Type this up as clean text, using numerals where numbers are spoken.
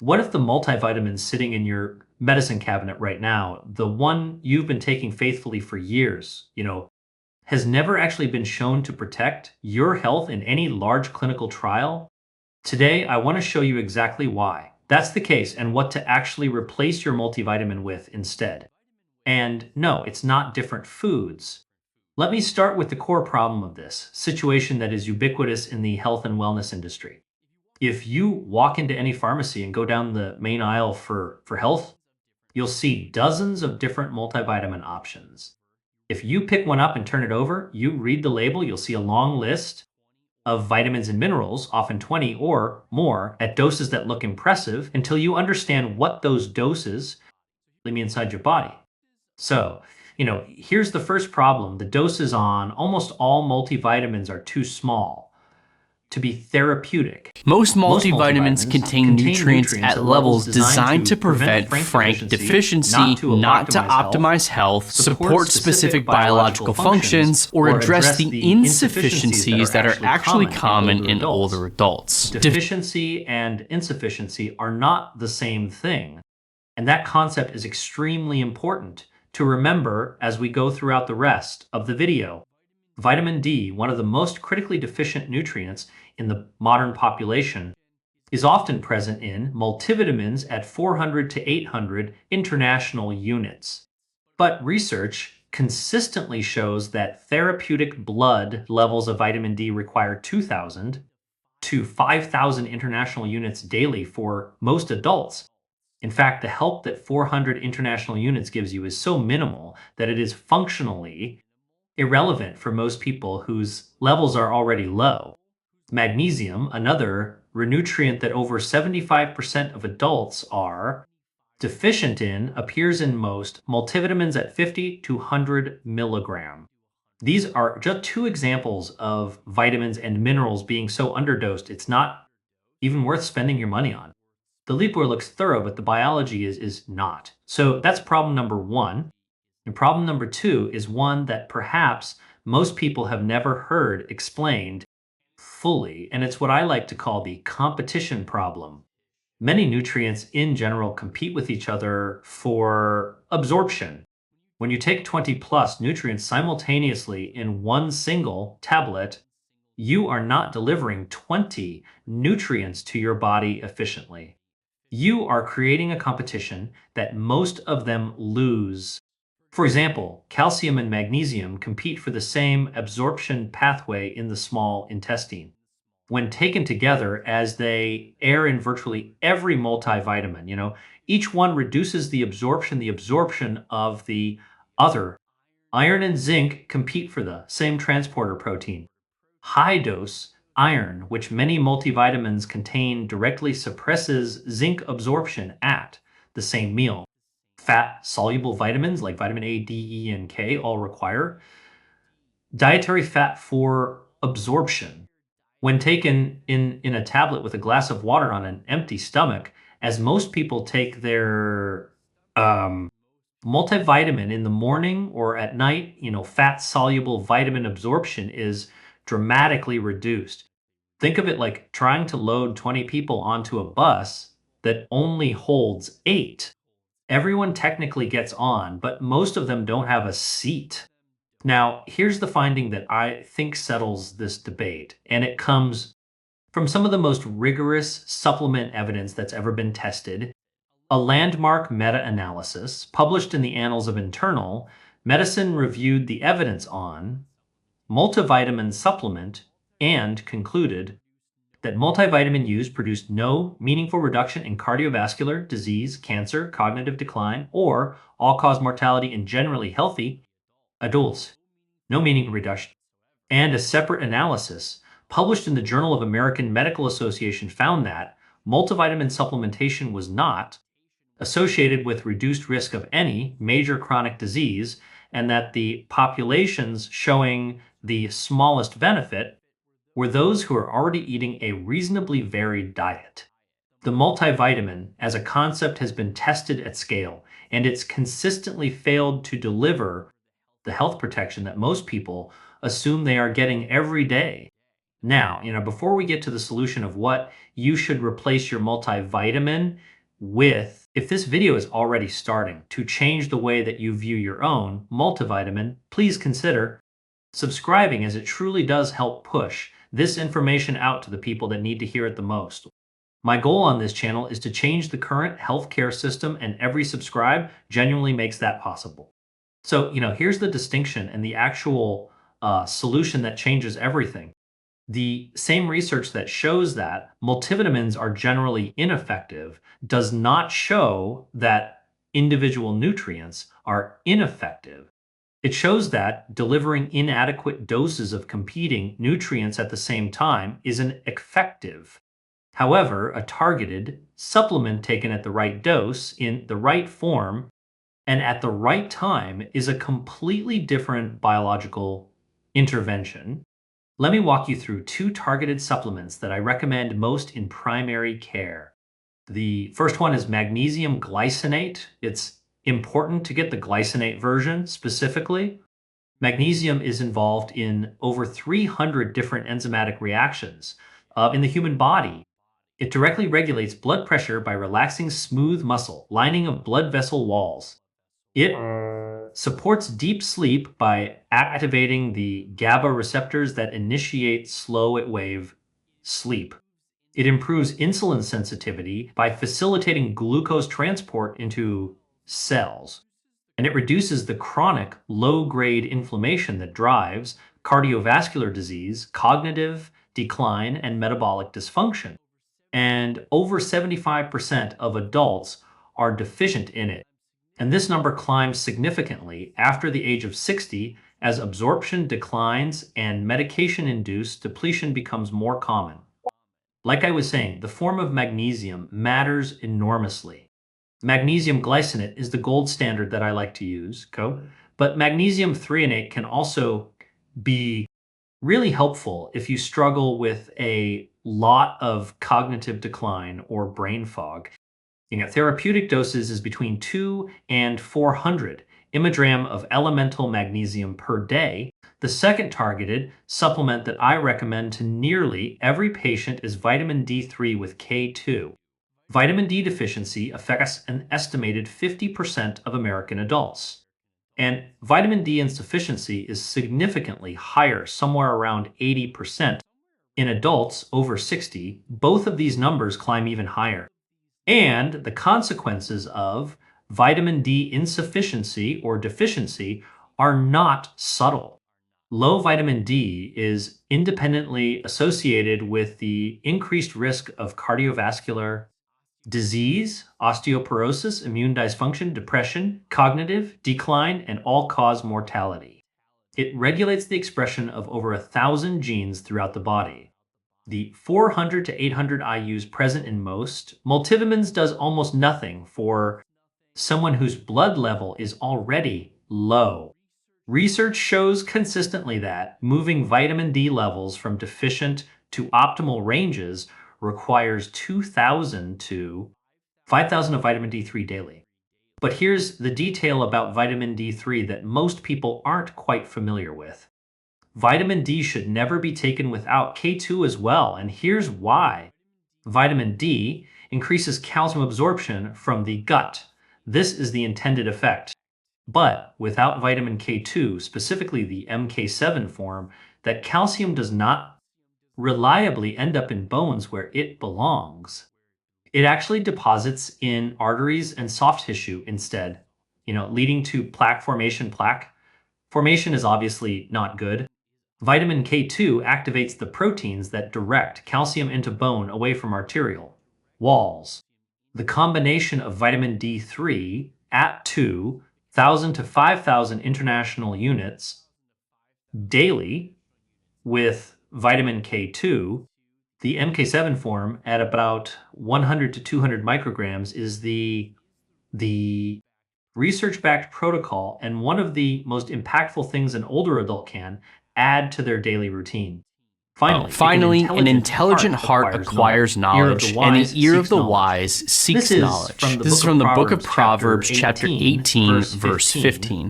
What if the multivitamin sitting in your medicine cabinet right now, the one you've been taking faithfully for years, has never actually been shown to protect your health in any large clinical trial? Today, I want to show you exactly why that's the case and what to actually replace your multivitamin with instead. And no, it's not different foods. Let me start with the core problem of this situation that is ubiquitous in the health and wellness industry. If you walk into any pharmacy and go down the main aisle for health, you'll see dozens of different multivitamin options. If you pick one up and turn it over, you read the label, you'll see a long list of vitamins and minerals, often 20 or more, at doses that look impressive until you understand what those doses really mean inside your body. So, here's the first problem. The doses on almost all multivitamins are too small to be therapeutic. Most Most multivitamins multivitamins contain contain nutrients nutrients at levels designed to prevent prevent frank deficiency, not to optimize health, support specific biological functions, or address the insufficiencies that are actually common in older adults. Deficiency and insufficiency are not the same thing, and that concept is extremely important to remember as we go throughout the rest of the video. Vitamin D, one of the most critically deficient nutrients in the modern population, is often present in multivitamins at 400 to 800 international units. But research consistently shows that therapeutic blood levels of vitamin D require 2,000 to 5,000 international units daily for most adults. In fact, the help that 400 international units gives you is so minimal that it is functionally irrelevant for most people whose levels are already low. Magnesium, another nutrient that over 75% of adults are deficient in, appears in most multivitamins at 50 to 100 milligram. These are just two examples of vitamins and minerals being so underdosed, it's not even worth spending your money on. The leaf blur looks thorough, but the biology is not. So that's problem number one. And problem number two is one that perhaps most people have never heard explained fully, and it's what I like to call the competition problem. Many nutrients in general compete with each other for absorption. When you take 20 plus nutrients simultaneously in one single tablet, you are not delivering 20 nutrients to your body efficiently. You are creating a competition that most of them lose. For example, calcium and magnesium compete for the same absorption pathway in the small intestine. When taken together, as they air in virtually every multivitamin, each one reduces the absorption of the other. Iron and zinc compete for the same transporter protein. High dose iron, which many multivitamins contain, directly suppresses zinc absorption at the same meal. Fat soluble vitamins like vitamin A, D, E, and K all require dietary fat for absorption. When taken in a tablet with a glass of water on an empty stomach, as most people take their multivitamin in the morning or at night, fat soluble vitamin absorption is dramatically reduced. Think of it like trying to load 20 people onto a bus that only holds 8. Everyone technically gets on, but most of them don't have a seat. Now, here's the finding that I think settles this debate, and it comes from some of the most rigorous supplement evidence that's ever been tested. A landmark meta analysis published in the Annals of Internal Medicine reviewed the evidence on multivitamin supplement and concluded that multivitamin use produced no meaningful reduction in cardiovascular disease, cancer, cognitive decline, or all-cause mortality in generally healthy adults. No meaningful reduction. And a separate analysis published in the Journal of American Medical Association found that multivitamin supplementation was not associated with reduced risk of any major chronic disease, and that the populations showing the smallest benefit were those who are already eating a reasonably varied diet. The multivitamin as a concept has been tested at scale, and it's consistently failed to deliver the health protection that most people assume they are getting every day. Now, before we get to the solution of what you should replace your multivitamin with, if this video is already starting to change the way that you view your own multivitamin, please consider subscribing, as it truly does help push this information out to the people that need to hear it the most. My goal on this channel is to change the current healthcare system, and every subscribe genuinely makes that possible. So, here's the distinction and the actual solution that changes everything. The same research that shows that multivitamins are generally ineffective does not show that individual nutrients are ineffective. It shows that delivering inadequate doses of competing nutrients at the same time is effective. However, a targeted supplement taken at the right dose, in the right form, and at the right time is a completely different biological intervention. Let me walk you through 2 targeted supplements that I recommend most in primary care. The first one is magnesium glycinate. It's important to get the glycinate version specifically. Magnesium is involved in over 300 different enzymatic reactions in the human body. It directly regulates blood pressure by relaxing smooth muscle, lining of blood vessel walls. It supports deep sleep by activating the GABA receptors that initiate slow-wave sleep. It improves insulin sensitivity by facilitating glucose transport into cells. And it reduces the chronic low-grade inflammation that drives cardiovascular disease, cognitive decline, and metabolic dysfunction. And over 75% of adults are deficient in it. And this number climbs significantly after the age of 60 as absorption declines and medication-induced depletion becomes more common. Like I was saying, the form of magnesium matters enormously. Magnesium glycinate is the gold standard that I like to use, but magnesium threonate can also be really helpful if you struggle with a lot of cognitive decline or brain fog. Therapeutic doses is between 2 and 400 milligrams of elemental magnesium per day. The second targeted supplement that I recommend to nearly every patient is vitamin D3 with K2. Vitamin D deficiency affects an estimated 50% of American adults. And vitamin D insufficiency is significantly higher, somewhere around 80%. In adults over 60, both of these numbers climb even higher. And the consequences of vitamin D insufficiency or deficiency are not subtle. Low vitamin D is independently associated with the increased risk of cardiovascular disease, osteoporosis, immune dysfunction, depression, cognitive decline, and all-cause mortality. It regulates the expression of over 1,000 genes throughout the body. The 400 to 800 IUs present in most multivitamins does almost nothing for someone whose blood level is already low. Research shows consistently that moving vitamin D levels from deficient to optimal ranges requires 2,000 to 5,000 of vitamin D3 daily. But here's the detail about vitamin D3 that most people aren't quite familiar with. Vitamin D should never be taken without K2 as well, and here's why. Vitamin D increases calcium absorption from the gut. This is the intended effect. But without vitamin K2, specifically the MK7 form, that calcium does not reliably end up in bones where it belongs. It actually deposits in arteries and soft tissue instead, leading to plaque formation. Plaque formation is obviously not good. Vitamin K2 activates the proteins that direct calcium into bone away from arterial walls. The combination of vitamin D3 at 2,000 to 5,000 international units daily with vitamin K2, the MK7 form at about 100 to 200 micrograms is the research-backed protocol and one of the most impactful things an older adult can add to their daily routine. Finally, an intelligent heart acquires knowledge, and the ear of the wise seeks knowledge. This is from the book of Proverbs, chapter 18, verse 15.